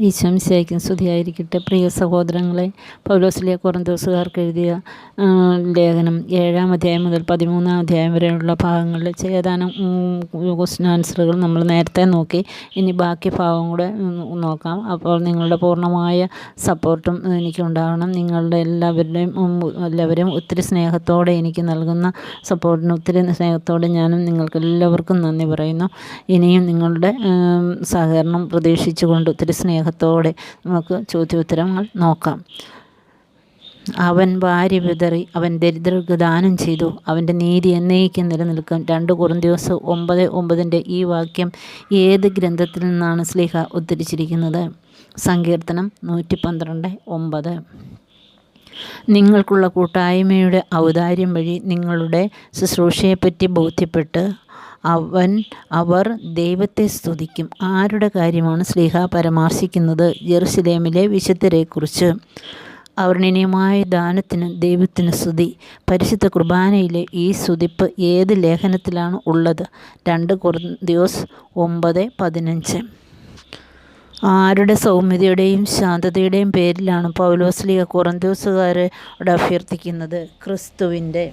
ഈശോമിശിഹായ്ക്കും സ്തുതിയായിരിക്കട്ടെ. പ്രിയ സഹോദരങ്ങളെ, പൗലോസിലെ കൊറിന്തോസുകാർക്ക് എഴുതിയ ലേഖനം 7-ാം അധ്യായം മുതൽ 13-ാം അധ്യായം വരെയുള്ള ഭാഗങ്ങളിൽ ഏതാനും ക്വസ്റ്റ്യൻ ആൻസറുകൾ നമ്മൾ നേരത്തെ നോക്കി. ഇനി ബാക്കി ഭാഗം കൂടെ നോക്കാം. അപ്പോൾ നിങ്ങളുടെ പൂർണ്ണമായ സപ്പോർട്ടും എനിക്കുണ്ടാകണം. നിങ്ങളുടെ എല്ലാവരും ഒത്തിരി സ്നേഹത്തോടെ എനിക്ക് നൽകുന്ന സപ്പോർട്ടിന് ഒത്തിരി സ്നേഹത്തോടെ ഞാനും നിങ്ങൾക്കെല്ലാവർക്കും നന്ദി പറയുന്നു. ഇനിയും നിങ്ങളുടെ സഹകരണം പ്രതീക്ഷിച്ചുകൊണ്ട് ഒത്തിരി സ്നേഹത്തോടെ നമുക്ക് ചോദ്യോത്തരങ്ങൾ നോക്കാം. അവൻ വാരി വിതറി, അവൻ ദരിദ്രർക്ക് ദാനം ചെയ്തു, അവൻ്റെ നീതി എന്നേക്കും നിലനിൽക്കും. 2 കൊറിന്തോസ് 9:9 ഈ വാക്യം ഏത് ഗ്രന്ഥത്തിൽ നിന്നാണ് ശ്ലീഹ ഉദ്ധരിച്ചിരിക്കുന്നത്? സങ്കീർത്തനം 112:9. നിങ്ങൾക്കുള്ള കൂട്ടായ്മയുടെ ഔദാര്യം വഴി നിങ്ങളുടെ ശുശ്രൂഷയെപ്പറ്റി ബോധ്യപ്പെട്ട് അവർ ദൈവത്തെ സ്തുതിക്കും. ആരുടെ കാര്യമാണ് ശ്ലീഹ പരാമർശിക്കുന്നത്? യെരുശലേമിലെ വിശുദ്ധരെക്കുറിച്ച്. അവർണ്ണനീയമായ ദാനത്തിന് ദൈവത്തിന് സ്തുതി. പരിശുദ്ധ കുർബാനയിലെ ഈ സ്തുതിപ്പ് ഏത് ലേഖനത്തിലാണ് ഉള്ളത്? 2 കൊറിന്തോസ് 9:15. ആരുടെ സൗമ്യതയുടെയും ശാന്തതയുടെയും പേരിലാണ് പൗലോസ് ശ്ലീഹ കൊറിന്തോസുകാരോട് അഭ്യർത്ഥിക്കുന്നത്? ക്രിസ്തുവിൻ്റെ.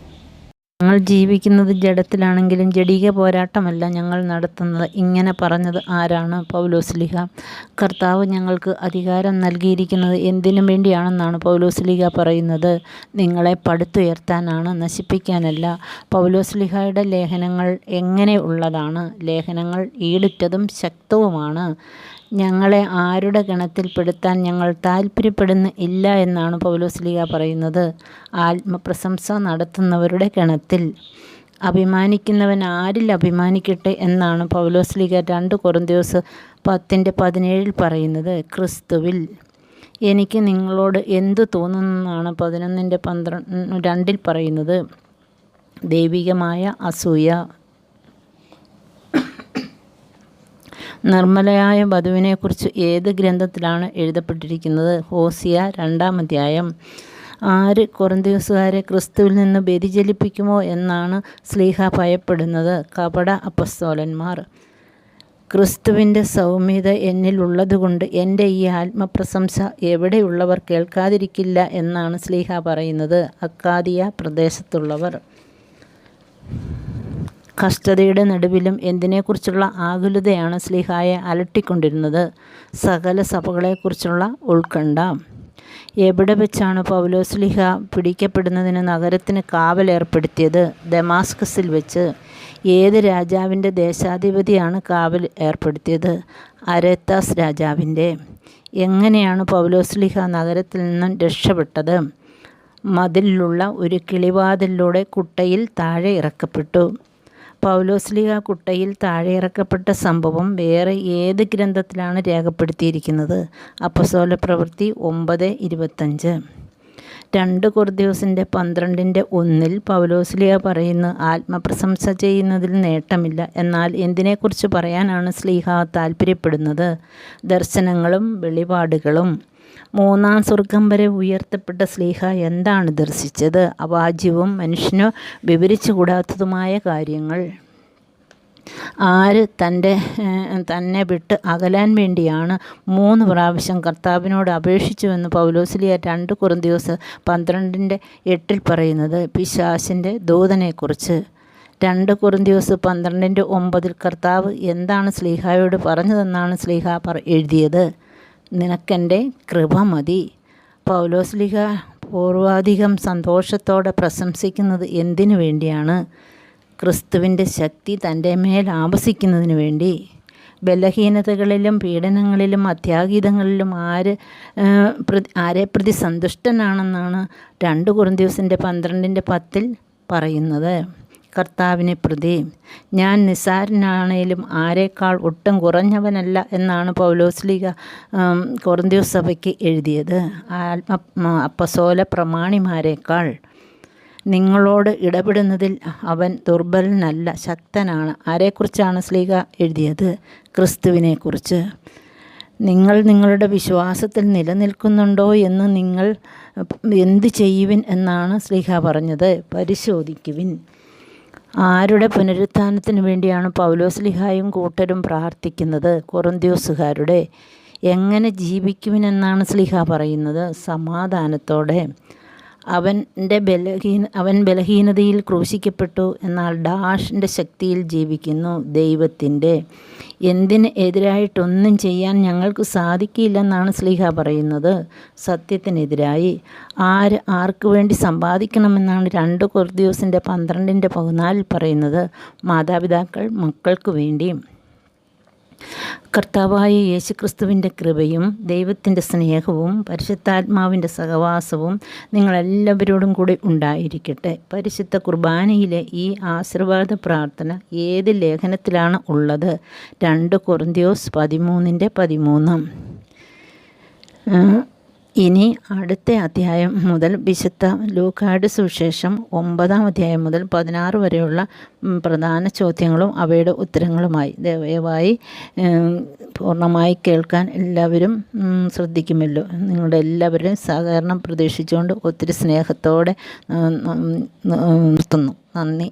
ഞങ്ങൾ ജീവിക്കുന്നത് ജഡത്തിലാണെങ്കിലും ജഡിക പോരാട്ടമല്ല ഞങ്ങൾ നടത്തുന്നത്. ഇങ്ങനെ പറഞ്ഞത് ആരാണ്? പൗലോസ് ശ്ലീഹ. കർത്താവ് ഞങ്ങൾക്ക് അധികാരം നൽകിയിരിക്കുന്നത് എന്തിനു വേണ്ടിയാണെന്നാണ് പൗലോസ് ശ്ലീഹ പറയുന്നത്? നിങ്ങളെ പടുത്തുയർത്താനാണ്, നശിപ്പിക്കാനല്ല. പൗലോസ് ശ്ലീഹായുടെ ലേഖനങ്ങൾ എങ്ങനെ ഉള്ളതാണ്? ലേഖനങ്ങൾ ഈടുറ്റതും ശക്തവുമാണ്. ഞങ്ങളെ ആരുടെ ഗണത്തിൽപ്പെടുത്താൻ ഞങ്ങൾ താല്പര്യപ്പെടുന്ന ഇല്ല എന്നാണ് പൗലോസ് ശ്ലീഹ പറയുന്നത്. ആത്മപ്രശംസ നടത്തുന്നവരുടെ ഗണത്തിൽ. അഭിമാനിക്കുന്നവൻ ആരിൽ അഭിമാനിക്കട്ടെ എന്നാണ് പൗലോസ് ശ്ലീഹ 2 കൊറിന്തോസ് 10:17 പറയുന്നത്? ക്രിസ്തുവിൽ. എനിക്ക് നിങ്ങളോട് എന്തു തോന്നുന്നെന്നാണ് 11:2 പറയുന്നത്? ദൈവികമായ അസൂയ. നിർമ്മലയായ വധുവിനെക്കുറിച്ച് ഏത് ഗ്രന്ഥത്തിലാണ് എഴുതപ്പെട്ടിരിക്കുന്നത്? ഹോസിയ 2-ാം അധ്യായം. ആര് കൊറിന്തോസുകാരെ ക്രിസ്തുവിൽ നിന്ന് വ്യതിചലിപ്പിക്കുമോ എന്നാണ് ശ്ലീഹ ഭയപ്പെടുന്നത്? കപട അപ്പസ്തോലന്മാർ. ക്രിസ്തുവിൻ്റെ സൗമ്യത എന്നിൽ ഉള്ളതുകൊണ്ട് എൻ്റെ ഈ ആത്മപ്രശംസ എവിടെയുള്ളവർ കേൾക്കാതിരിക്കില്ല എന്നാണ് ശ്ലീഹ പറയുന്നത്? അക്കാദിയ പ്രദേശത്തുള്ളവർ. കഷ്ടതയുടെ നടുവിലും എന്തിനെക്കുറിച്ചുള്ള ആകുലതയാണ് ശ്ലീഹായെ അലട്ടിക്കൊണ്ടിരുന്നത്? സകല സഭകളെക്കുറിച്ചുള്ള ഉത്കണ്ഠ. എവിടെ വെച്ചാണ് പൗലോസ് ശ്ലീഹ പിടിക്കപ്പെടുന്നതിന് നഗരത്തിന് കാവലേർപ്പെടുത്തിയത്? ദമാസ്കസിൽ വെച്ച്. ഏത് രാജാവിൻ്റെ ദേശാധിപതിയാണ് കാവൽ ഏർപ്പെടുത്തിയത്? അരേത്താസ് രാജാവിൻ്റെ. എങ്ങനെയാണ് പൗലോസ് ശ്ലീഹ നഗരത്തിൽ നിന്നും രക്ഷപ്പെട്ടത്? മതിലിലുള്ള ഒരു കിളിവാതിലിലൂടെ കുട്ടയിൽ താഴെ ഇറക്കപ്പെട്ടു. പൗലോസ് ശ്ലീഹ കുട്ടയിൽ താഴെ ഇറക്കപ്പെട്ട സംഭവം വേറെ ഏത് ഗ്രന്ഥത്തിലാണ് രേഖപ്പെടുത്തിയിരിക്കുന്നത്? അപ്പസ്തോലപ്രവൃത്തി 9:25. 2 കൊറിന്തോസിൻ്റെ 12:1 പൗലോസ് ശ്ലീഹ പറയുന്നു, ആത്മപ്രശംസ ചെയ്യുന്നതിൽ നേട്ടമില്ല. എന്നാൽ എന്തിനെക്കുറിച്ച് പറയാനാണ് ശ്ലീഹ താല്പര്യപ്പെടുന്നത്? ദർശനങ്ങളും വെളിപാടുകളും. 3-ാം സ്വർഗം വരെ ഉയർത്തപ്പെട്ട ശ്ലീഹ എന്താണ് ദർശിച്ചത്? അവാച്യവും മനുഷ്യന് വിവരിച്ചുകൂടാത്തതുമായ കാര്യങ്ങൾ. ആര് തന്നെ വിട്ട് അകലാൻ വേണ്ടിയാണ് 3 പ്രാവശ്യം കർത്താവിനോട് അപേക്ഷിച്ചുവെന്ന് പൗലോസ് ശ്ലീഹ 2 കൊറിന്തോസ് 12:8 പറയുന്നത്? പിശാചിൻ്റെ ദൂതനെക്കുറിച്ച്. 2 കൊറിന്തോസ് 12:9 കർത്താവ് എന്താണ് ശ്ലീഹായോട് പറഞ്ഞതെന്നാണ് ശ്ലീഹ എഴുതിയത്? നിനക്കെൻ്റെ കൃപ മതി. പൗലോസ് ശ്ലീഹ പൂർവാധികം സന്തോഷത്തോടെ പ്രശംസിക്കുന്നത് എന്തിനു വേണ്ടിയാണ്? ക്രിസ്തുവിൻ്റെ ശക്തി തൻ്റെ മേൽ ആവസിക്കുന്നതിന് വേണ്ടി. ബലഹീനതകളിലും പീഡനങ്ങളിലും അത്യാഹിതങ്ങളിലും ആരെ പ്രതി സന്തുഷ്ടനാണെന്നാണ് 2 കൊറിന്തോസിൻ്റെ 12:10 പറയുന്നത്? കർത്താവിനെ പ്രതി. ഞാൻ നിസ്സാരനാണേലും ആരെക്കാൾ ഒട്ടും കുറഞ്ഞവനല്ല എന്നാണ് പൗലോസ് ശ്ലീഹ കൊറിന്തോസ് സഭയ്ക്ക് എഴുതിയത്? അപ്പസ്തോല പ്രമാണിമാരെക്കാൾ. നിങ്ങളോട് ഇടപെടുന്നതിൽ അവൻ ദുർബലനല്ല, ശക്തനാണ്. ആരെക്കുറിച്ചാണ് ശ്ലീഹ എഴുതിയത്? ക്രിസ്തുവിനെക്കുറിച്ച്. നിങ്ങൾ നിങ്ങളുടെ വിശ്വാസത്തിൽ നിലനിൽക്കുന്നുണ്ടോ എന്ന് നിങ്ങൾ എന്ത് ചെയ്യുവിൻ എന്നാണ് ശ്ലീഹ പറഞ്ഞത്? പരിശോധിക്കുവിൻ. ആരുടെ പുനരുത്ഥാനത്തിന് വേണ്ടിയാണ് പൗലോസ് ശ്ലീഹായും കൂട്ടരും പ്രാർത്ഥിക്കുന്നത്? കൊറിന്തോസുകാരുടെ. എങ്ങനെ ജീവിക്കുമെന്നാണ് ശ്ലീഹ പറയുന്നത്? സമാധാനത്തോടെ. അവൻ ബലഹീനതയിൽ ക്രൂശിക്കപ്പെട്ടു, എന്നാൽ ഡാഷിൻ്റെ ശക്തിയിൽ ജീവിക്കുന്നു. ദൈവത്തിൻ്റെ എന്തിന് എതിരായിട്ടൊന്നും ചെയ്യാൻ ഞങ്ങൾക്ക് സാധിക്കില്ലെന്നാണ് ശ്ലീഹ പറയുന്നത്. സത്യത്തിനെതിരായി ആർക്ക് വേണ്ടി സമ്പാദിക്കണമെന്നാണ് 2 കൊരിന്ത്യർ 12:14 പറയുന്നത്. മാതാപിതാക്കൾ മക്കൾക്ക് വേണ്ടിയും. കർത്താവായ യേശുക്രിസ്തുവിൻ്റെ കൃപയും ദൈവത്തിൻ്റെ സ്നേഹവും പരിശുദ്ധാത്മാവിൻ്റെ സഹവാസവും നിങ്ങളെല്ലാവരോടും കൂടി ഉണ്ടായിരിക്കട്ടെ. പരിശുദ്ധ കുർബാനയിലെ ഈ ആശീർവാദ പ്രാർത്ഥന ഏത് ലേഖനത്തിലാണ് ഉള്ളത്? 2 കൊരിന്ത്യർ 13:13. ഇനി അടുത്ത അധ്യായം മുതൽ വിശുദ്ധ ലൂക്കായുടെ സുവിശേഷം 9-ാം അധ്യായം മുതൽ 16 വരെയുള്ള പ്രധാന ചോദ്യങ്ങളും അവയുടെ ഉത്തരങ്ങളുമായി. ദയവായി പൂർണ്ണമായി കേൾക്കാൻ എല്ലാവരും ശ്രദ്ധിക്കുമല്ലോ. നിങ്ങളുടെ എല്ലാവരുടെയും സഹകരണം പ്രതീക്ഷിച്ചുകൊണ്ട് ഒത്തിരി സ്നേഹത്തോടെ നിർത്തുന്നു. നന്ദി.